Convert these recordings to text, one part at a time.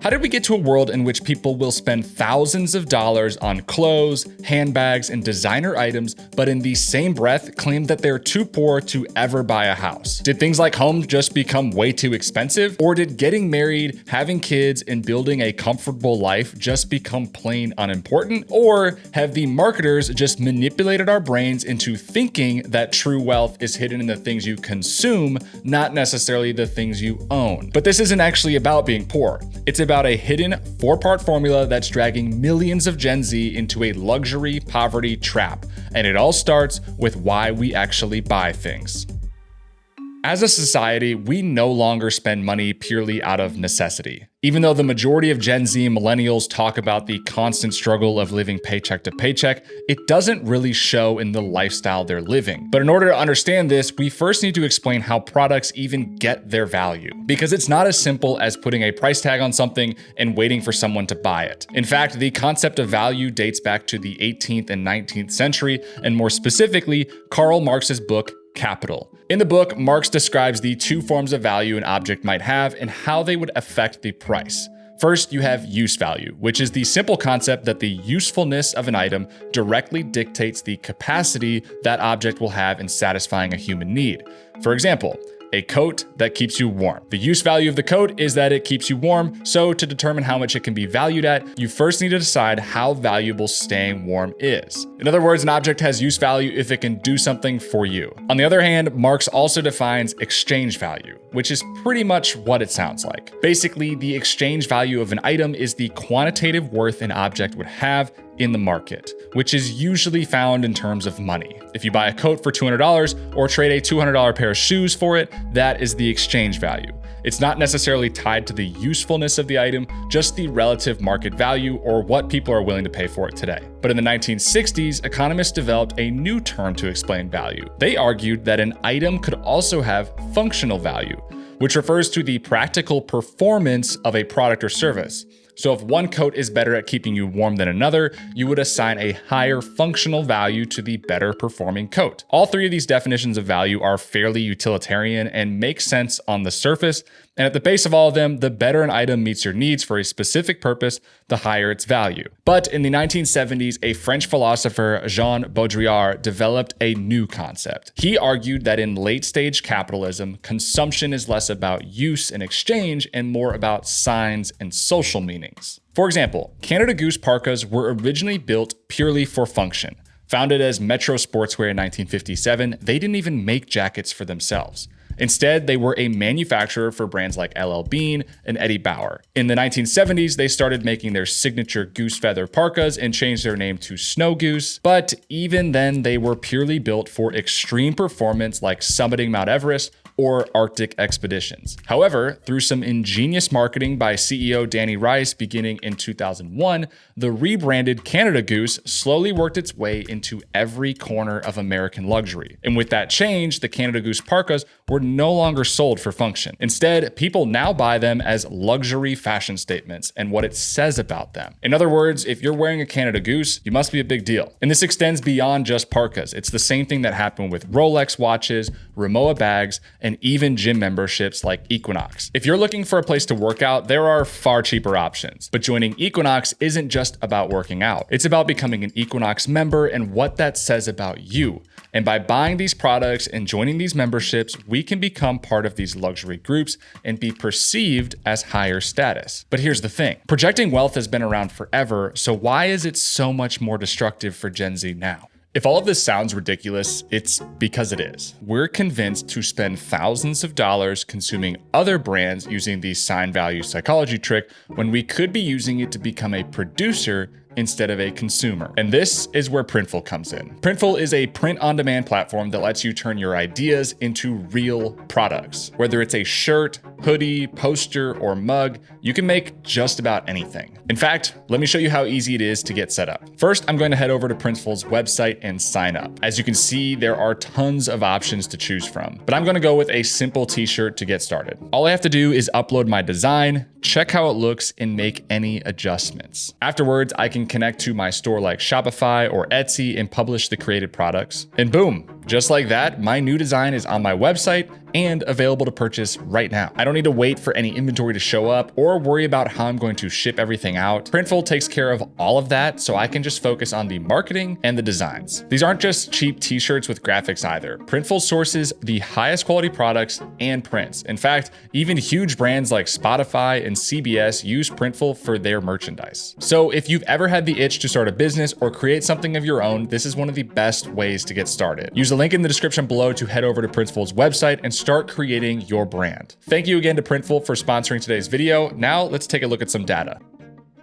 How did we get to a world in which people will spend thousands of dollars on clothes, handbags, and designer items, but in the same breath claim that they're too poor to ever buy a house? Did things like homes just become way too expensive? Or did getting married, having kids, and building a comfortable life just become plain unimportant? Or have the marketers just manipulated our brains into thinking that true wealth is hidden in the things you consume, not necessarily the things you own? But this isn't actually about being poor. It's about a hidden 4-part formula that's dragging millions of Gen Z into a luxury poverty trap. And it all starts with why we actually buy things. As a society, we no longer spend money purely out of necessity. Even though the majority of Gen Z and millennials talk about the constant struggle of living paycheck to paycheck, it doesn't really show in the lifestyle they're living. But in order to understand this, we first need to explain how products even get their value. Because it's not as simple as putting a price tag on something and waiting for someone to buy it. In fact, the concept of value dates back to the 18th and 19th century, and more specifically, Karl Marx's book, Capital. In the book, Marx describes the 2 forms of value an object might have and how they would affect the price. First, you have use value, which is the simple concept that the usefulness of an item directly dictates the capacity that object will have in satisfying a human need. For example, a coat that keeps you warm. The use value of the coat is that it keeps you warm, so to determine how much it can be valued at, you first need to decide how valuable staying warm is. In other words, an object has use value if it can do something for you. On the other hand, Marx also defines exchange value, which is pretty much what it sounds like. Basically, the exchange value of an item is the quantitative worth an object would have in the market, which is usually found in terms of money. If you buy a coat for $200 or trade a $200 pair of shoes for it, that is the exchange value. It's not necessarily tied to the usefulness of the item, just the relative market value or what people are willing to pay for it today. But in the 1960s, economists developed a new term to explain value. They argued that an item could also have functional value, which refers to the practical performance of a product or service. So if one coat is better at keeping you warm than another, you would assign a higher functional value to the better performing coat. All 3 of these definitions of value are fairly utilitarian and make sense on the surface. And at the base of all of them, the better an item meets your needs for a specific purpose, the higher its value. But in the 1970s, a French philosopher, Jean Baudrillard, developed a new concept. He argued that in late-stage capitalism, consumption is less about use and exchange and more about signs and social meanings. For example, Canada Goose parkas were originally built purely for function. Founded as Metro Sportswear in 1957, they didn't even make jackets for themselves. Instead, they were a manufacturer for brands like LL Bean and Eddie Bauer. In the 1970s, they started making their signature goose feather parkas and changed their name to Snow Goose. But even then, they were purely built for extreme performance like summiting Mount Everest or Arctic expeditions. However, through some ingenious marketing by CEO Danny Rice beginning in 2001, the rebranded Canada Goose slowly worked its way into every corner of American luxury. And with that change, the Canada Goose parkas were no longer sold for function. Instead, people now buy them as luxury fashion statements and what it says about them. In other words, if you're wearing a Canada Goose, you must be a big deal. And this extends beyond just parkas. It's the same thing that happened with Rolex watches, Rimowa bags, and even gym memberships like Equinox. If you're looking for a place to work out, there are far cheaper options. But joining Equinox isn't just about working out. It's about becoming an Equinox member and what that says about you. And by buying these products and joining these memberships, we can become part of these luxury groups and be perceived as higher status. But here's the thing. Projecting wealth has been around forever, so why is it so much more destructive for Gen Z now? If all of this sounds ridiculous, it's because it is. We're convinced to spend thousands of dollars consuming other brands using the sign value psychology trick when we could be using it to become a producer instead of a consumer. And this is where Printful comes in. Printful is a print-on-demand platform that lets you turn your ideas into real products. Whether it's a shirt, hoodie, poster, or mug, you can make just about anything. In fact, let me show you how easy it is to get set up. First, I'm going to head over to Printful's website and sign up. As you can see, there are tons of options to choose from, but I'm going to go with a simple t-shirt to get started. All I have to do is upload my design, check how it looks, and make any adjustments. Afterwards, I can connect to my store like Shopify or Etsy and publish the created products. And boom, Just like that, my new design is on my website and available to purchase right now. I don't need to wait for any inventory to show up or worry about how I'm going to ship everything out. Printful takes care of all of that, so I can just focus on the marketing and the designs. These aren't just cheap t-shirts with graphics either. Printful sources the highest quality products and prints. In fact, even huge brands like Spotify and CBS use Printful for their merchandise. So if you've ever had the itch to start a business or create something of your own, this is one of the best ways to get started. Use the link in the description below to head over to Printful's website and start creating your brand. Thank you again to Printful for sponsoring today's video. Now let's take a look at some data.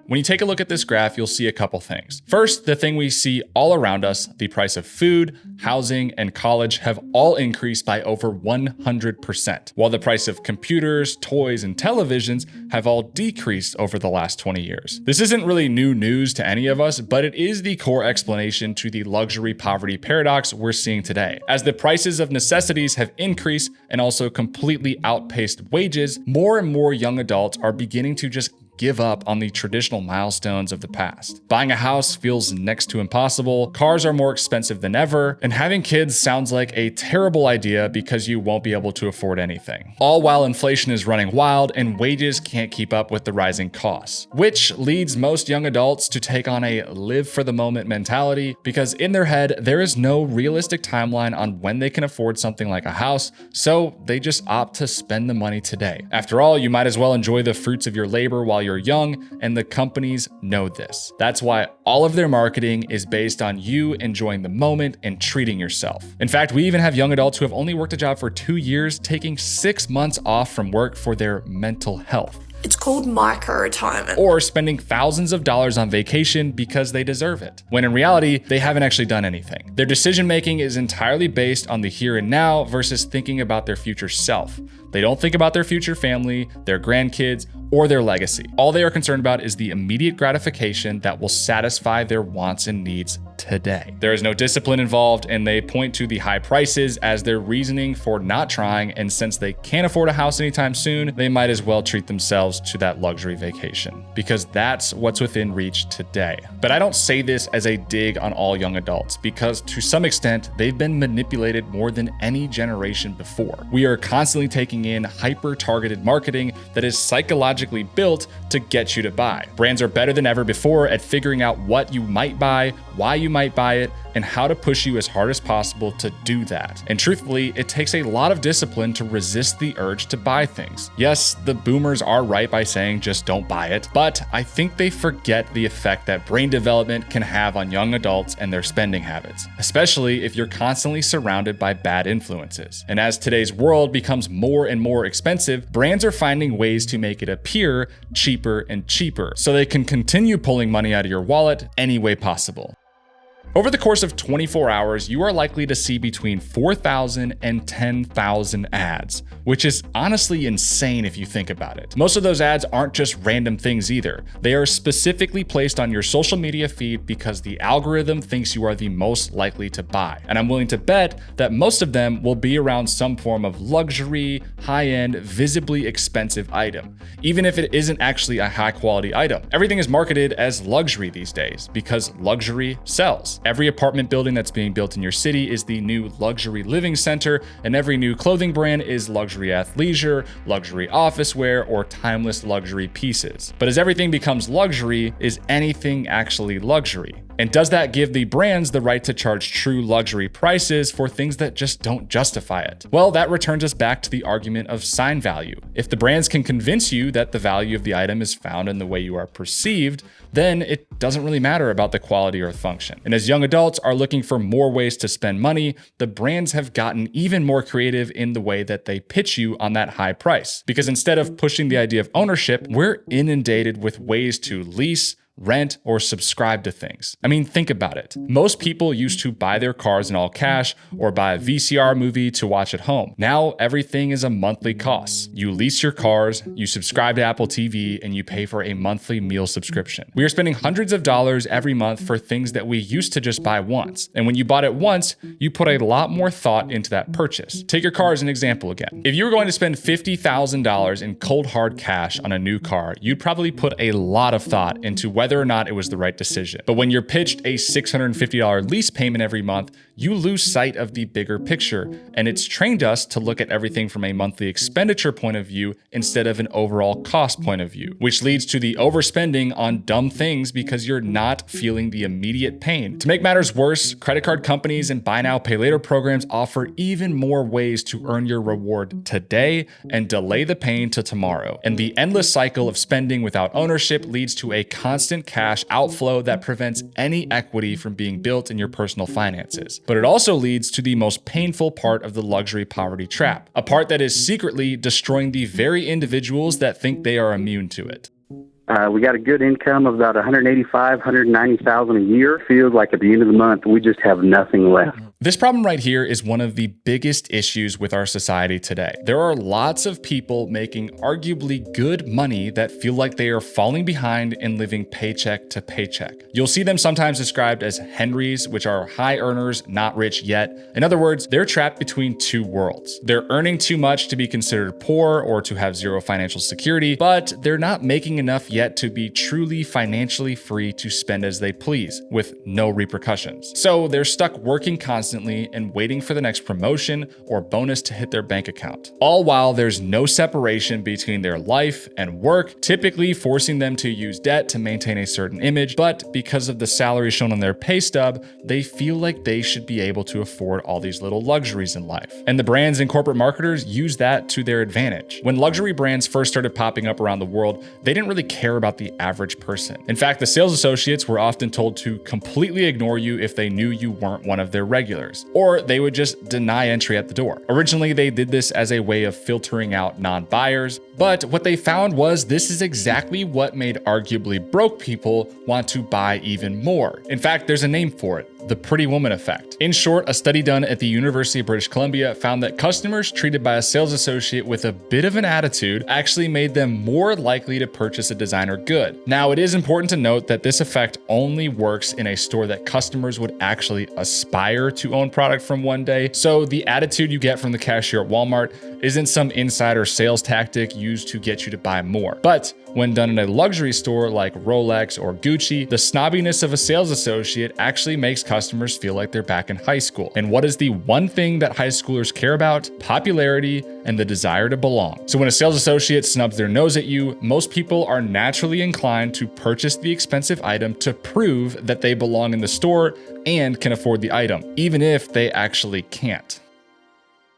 When you take a look at this graph, you'll see a couple things. First, the thing we see all around us, the price of food, housing, and college have all increased by over 100%, while the price of computers, toys, and televisions have all decreased over the last 20 years. This isn't really new news to any of us, but it is the core explanation to the luxury poverty paradox we're seeing today. As the prices of necessities have increased and also completely outpaced wages, more and more young adults are beginning to just give up on the traditional milestones of the past. Buying a house feels next to impossible, cars are more expensive than ever, and having kids sounds like a terrible idea because you won't be able to afford anything. All while inflation is running wild and wages can't keep up with the rising costs, which leads most young adults to take on a live for the moment mentality because in their head, there is no realistic timeline on when they can afford something like a house, so they just opt to spend the money today. After all, you might as well enjoy the fruits of your labor while you're young, and the companies know this. That's why all of their marketing is based on you enjoying the moment and treating yourself. In fact, we even have young adults who have only worked a job for 2 years, taking 6 months off from work for their mental health. It's called micro-retirement. Or spending thousands of dollars on vacation because they deserve it, when in reality, they haven't actually done anything. Their decision-making is entirely based on the here and now versus thinking about their future self. They don't think about their future family, their grandkids, or their legacy. All they are concerned about is the immediate gratification that will satisfy their wants and needs today. There is no discipline involved, and they point to the high prices as their reasoning for not trying, and since they can't afford a house anytime soon, they might as well treat themselves to that luxury vacation, because that's what's within reach today. But I don't say this as a dig on all young adults, because to some extent, they've been manipulated more than any generation before. We are constantly taking in hyper-targeted marketing that is psychologically built to get you to buy. Brands are better than ever before at figuring out what you might buy, why you might buy it, and how to push you as hard as possible to do that. And truthfully, it takes a lot of discipline to resist the urge to buy things. Yes, the boomers are right by saying just don't buy it, but I think they forget the effect that brain development can have on young adults and their spending habits, especially if you're constantly surrounded by bad influences. And as today's world becomes more and more expensive, brands are finding ways to make it appear cheaper and cheaper, so they can continue pulling money out of your wallet any way possible. Over the course of 24 hours, you are likely to see between 4,000 and 10,000 ads, which is honestly insane if you think about it. Most of those ads aren't just random things either. They are specifically placed on your social media feed because the algorithm thinks you are the most likely to buy. And I'm willing to bet that most of them will be around some form of luxury, high-end, visibly expensive item, even if it isn't actually a high-quality item. Everything is marketed as luxury these days because luxury sells. Every apartment building that's being built in your city is the new luxury living center, and every new clothing brand is luxury athleisure, luxury office wear, or timeless luxury pieces. But as everything becomes luxury, is anything actually luxury? And does that give the brands the right to charge true luxury prices for things that just don't justify it? Well, that returns us back to the argument of sign value. If the brands can convince you that the value of the item is found in the way you are perceived, then it doesn't really matter about the quality or function. And as young adults are looking for more ways to spend money, the brands have gotten even more creative in the way that they pitch you on that high price. Because instead of pushing the idea of ownership, we're inundated with ways to lease, rent, or subscribe to things. I mean, think about it. Most people used to buy their cars in all cash or buy a VCR movie to watch at home. Now everything is a monthly cost. You lease your cars, you subscribe to Apple TV, and you pay for a monthly meal subscription. We are spending hundreds of dollars every month for things that we used to just buy once. And when you bought it once, you put a lot more thought into that purchase. Take your car as an example again. If you were going to spend $50,000 in cold hard cash on a new car, you'd probably put a lot of thought into whether or not it was the right decision. But when you're pitched a $650 lease payment every month, you lose sight of the bigger picture, and it's trained us to look at everything from a monthly expenditure point of view instead of an overall cost point of view, which leads to the overspending on dumb things because you're not feeling the immediate pain. To make matters worse, credit card companies and buy now, pay later programs offer even more ways to earn your reward today and delay the pain to tomorrow. And the endless cycle of spending without ownership leads to a constant cash outflow that prevents any equity from being built in your personal finances. But it also leads to the most painful part of the luxury poverty trap, a part that is secretly destroying the very individuals that think they are immune to it. We got a good income of about $185,000, $190,000 a year. Feels like at the end of the month, we just have nothing left. This problem right here is one of the biggest issues with our society today. There are lots of people making arguably good money that feel like they are falling behind and living paycheck to paycheck. You'll see them sometimes described as Henrys, which are high earners, not rich yet. In other words, they're trapped between two worlds. They're earning too much to be considered poor or to have zero financial security, but they're not making enough yet to be truly financially free to spend as they please with no repercussions. So they're stuck working constantly and waiting for the next promotion or bonus to hit their bank account. All while there's no separation between their life and work, typically forcing them to use debt to maintain a certain image, but because of the salary shown on their pay stub, they feel like they should be able to afford all these little luxuries in life. And the brands and corporate marketers use that to their advantage. When luxury brands first started popping up around the world, they didn't really care about the average person. In fact, the sales associates were often told to completely ignore you if they knew you weren't one of their regulars, or they would just deny entry at the door. Originally, they did this as a way of filtering out non-buyers, but what they found was this is exactly what made arguably broke people want to buy even more. In fact, there's a name for it: the pretty woman effect. In short, a study done at the University of British Columbia found that customers treated by a sales associate with a bit of an attitude actually made them more likely to purchase a designer good. Now, it is important to note that this effect only works in a store that customers would actually aspire to own product from one day. So the attitude you get from the cashier at Walmart isn't some insider sales tactic used to get you to buy more. But when done in a luxury store like Rolex or Gucci, the snobbiness of a sales associate actually makes customers feel like they're back in high school. And what is the one thing that high schoolers care about? Popularity and the desire to belong. So when a sales associate snubs their nose at you, most people are naturally inclined to purchase the expensive item to prove that they belong in the store and can afford the item, even if they actually can't.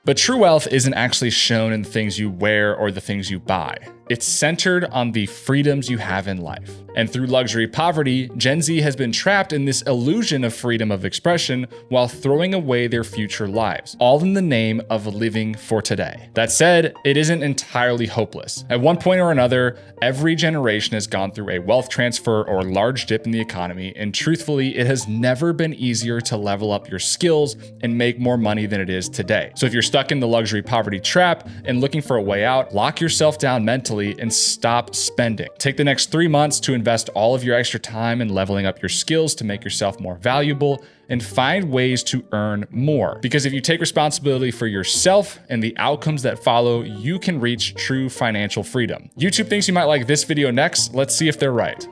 But true wealth isn't actually shown in the things you wear or the things you buy. It's centered on the freedoms you have in life. And through luxury poverty, Gen Z has been trapped in this illusion of freedom of expression while throwing away their future lives, all in the name of living for today. That said, it isn't entirely hopeless. At one point or another, every generation has gone through a wealth transfer or large dip in the economy, and truthfully, it has never been easier to level up your skills and make more money than it is today. So if you're stuck in the luxury poverty trap and looking for a way out, lock yourself down mentally and stop spending. Take the next 3 months to invest all of your extra time in leveling up your skills to make yourself more valuable and find ways to earn more. Because if you take responsibility for yourself and the outcomes that follow, you can reach true financial freedom. YouTube thinks you might like this video next. Let's see if they're right.